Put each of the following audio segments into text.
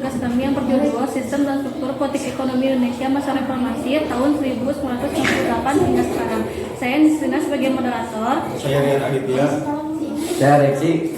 tugas kami yang berjudul Sistem dan Struktur Politik Ekonomi Indonesia Masa Reformasi tahun 1998 hingga sekarang. Saya Nisrina sebagai moderator. Saya Rian Aditya. Saya Reksi.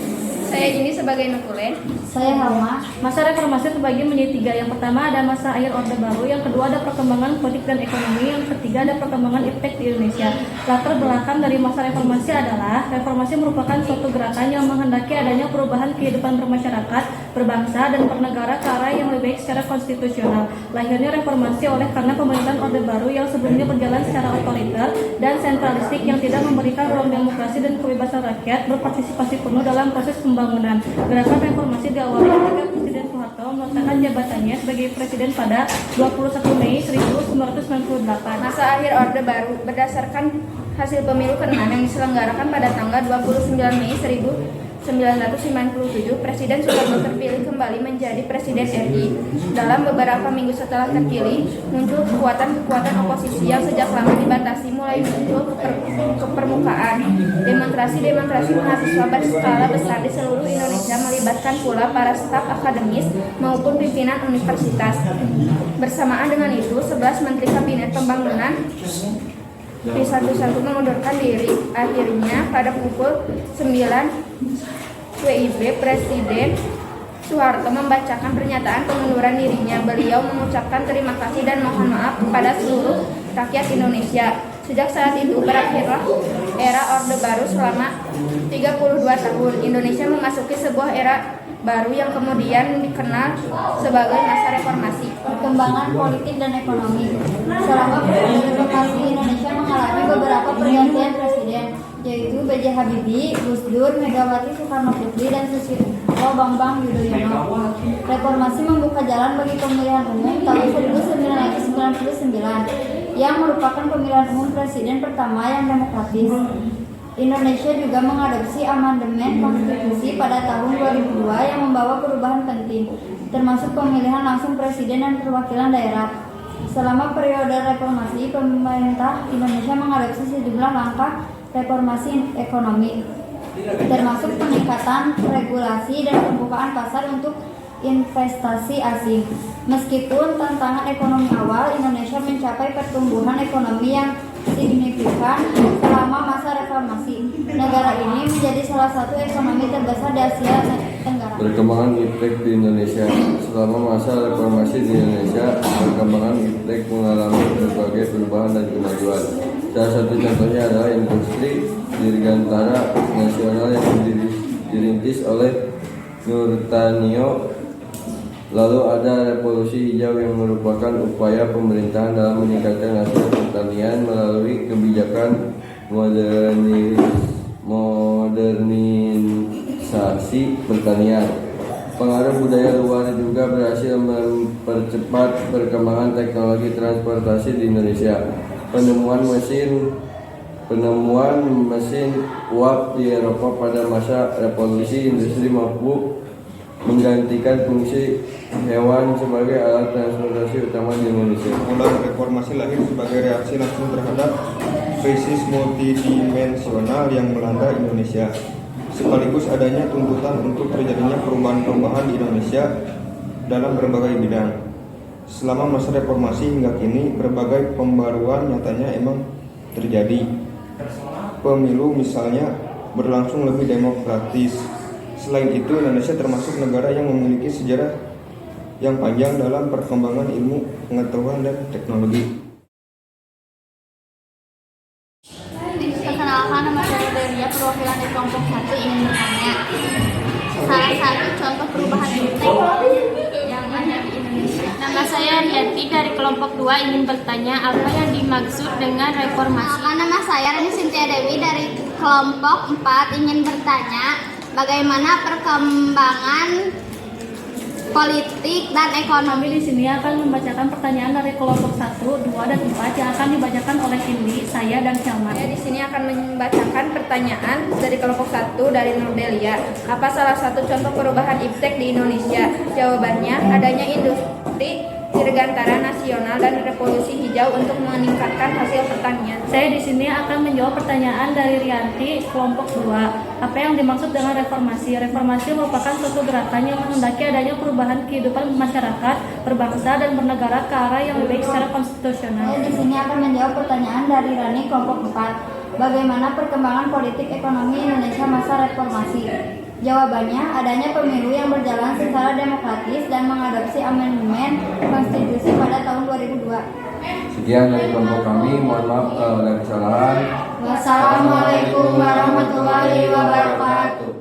Saya ini sebagai Nukule. Saya Halma. Masa reformasi terbagi menjadi 3. Yang pertama ada masa akhir Orde Baru, yang kedua ada perkembangan politik dan ekonomi, yang ketiga ada perkembangan iptek di Indonesia. Latar belakang dari masa reformasi adalah reformasi merupakan suatu gerakan yang menghendaki adanya perubahan kehidupan bermasyarakat, berbangsa, dan bernegara ke arah yang lebih baik secara konstitusional. Lahirnya reformasi oleh karena pemerintahan Orde Baru yang sebelumnya berjalan secara otoriter dan sentralistik yang tidak memberikan ruang demokrasi dan kebebasan rakyat berpartisipasi penuh dalam proses pembangunan. Gerakan reformasi diawali ketika Presiden Soeharto meletakkan jabatannya sebagai presiden pada 21 Mei 1998. Masa akhir Orde Baru berdasarkan hasil pemilu ke-6 yang diselenggarakan pada tanggal 29 Mei 1997, Presiden Soekarno terpilih kembali menjadi Presiden RI. Dalam beberapa minggu setelah terpilih, muncul kekuatan-kekuatan oposisi yang sejak lama dibatasi mulai muncul ke permukaan. Demonstrasi mahasiswa berskala besar di seluruh Indonesia melibatkan pula para staf akademis maupun pimpinan universitas. Bersamaan dengan itu, 11 Menteri Kabinet Pembangunan satu-satu mengundurkan diri. Akhirnya pada pukul 9 WIB, Presiden Soeharto membacakan pernyataan pengunduran dirinya. Beliau mengucapkan terima kasih dan mohon maaf kepada seluruh rakyat Indonesia. Sejak saat itu berakhirlah era Orde Baru selama 32 tahun. Indonesia memasuki sebuah era baru yang kemudian dikenal sebagai masa reformasi. Perkembangan politik dan ekonomi. Selama reformasi Indonesia mengalami beberapa pergantian presiden, yaitu B.J. Habibie, Gus Dur, Megawati Soekarno Putri, dan Susilo Bambang Yudhoyono. Reformasi membuka jalan bagi pemilihan umum tahun 1999 yang merupakan pemilihan umum presiden pertama yang demokratis. Indonesia juga mengadopsi amandemen konstitusi pada tahun 2002 yang membawa perubahan penting, termasuk pemilihan langsung presiden dan perwakilan daerah. Selama periode reformasi, pemerintah Indonesia mengadopsi sejumlah langkah reformasi ekonomi, termasuk peningkatan regulasi dan pembukaan pasar untuk investasi asing. Meskipun tantangan ekonomi awal, Indonesia mencapai pertumbuhan ekonomi yang signifikan selama masa reformasi. Negara ini menjadi salah satu ekonomi terbesar di Asia Tenggara. Perkembangan iptek di Indonesia. Selama masa reformasi di Indonesia, perkembangan iptek mengalami berbagai perubahan dan kemajuan. Salah satu contohnya adalah industri dirgantara nasional yang dirintis oleh Nurtanio. Lalu ada revolusi hijau yang merupakan upaya pemerintahan dalam meningkatkan hasil pertanian melalui kebijakan modernisasi pertanian. Pengaruh budaya luar juga berhasil mempercepat perkembangan teknologi transportasi di Indonesia. Penemuan mesin uap di Eropa pada masa revolusi industri mampu menggantikan fungsi hewan sebagai alat transportasi utama di Indonesia. Ulang reformasi lahir sebagai reaksi langsung terhadap krisis multidimensional yang melanda Indonesia, sekaligus adanya tuntutan untuk terjadinya perubahan-perubahan di Indonesia dalam berbagai bidang. Selama masa reformasi hingga kini, berbagai pembaruan nyatanya emang terjadi. Pemilu misalnya berlangsung lebih demokratis. Selain itu, Indonesia termasuk negara yang memiliki sejarah yang panjang dalam perkembangan ilmu pengetahuan dan teknologi. Perkenalkan, nama saya Delia, perwakilan di kelompok 1 ingin bertanya. Salah satu contoh perubahan iptek yang ada di Indonesia. Nama saya Rianti dari kelompok 2 ingin bertanya apa yang dimaksud dengan reformasi. Nama saya Rani Sintia Dewi dari kelompok 4 ingin bertanya bagaimana perkembangan politik dan ekonomi. Di sini akan membacakan pertanyaan dari kelompok 1, 2, dan 4 yang akan dibacakan oleh Indi, saya, dan Syamar. Saya di sini akan membacakan pertanyaan dari kelompok 1 dari Nurdelia. Apa salah satu contoh perubahan iptek di Indonesia? Jawabannya, adanya industri Dirgantara Nasional dan Revolusi Hijau untuk meningkatkan hasil pertanian. Saya di sini akan menjawab pertanyaan dari Rianti, kelompok 2. Apa yang dimaksud dengan reformasi? Reformasi merupakan suatu gerakan yang menghendaki adanya perubahan kehidupan masyarakat, berbangsa, dan bernegara ke arah yang lebih baik secara konstitusional. Saya di sini akan menjawab pertanyaan dari Rani, kelompok 4. Bagaimana perkembangan politik ekonomi Indonesia masa reformasi? Jawabannya, adanya pemilu yang berjalan secara demokratis dan mengadopsi amandemen konstitusi pada tahun 2002. Sekian dari kelompok kami, mohon maaf kalau ada kesalahan. Wassalamualaikum warahmatullahi wabarakatuh.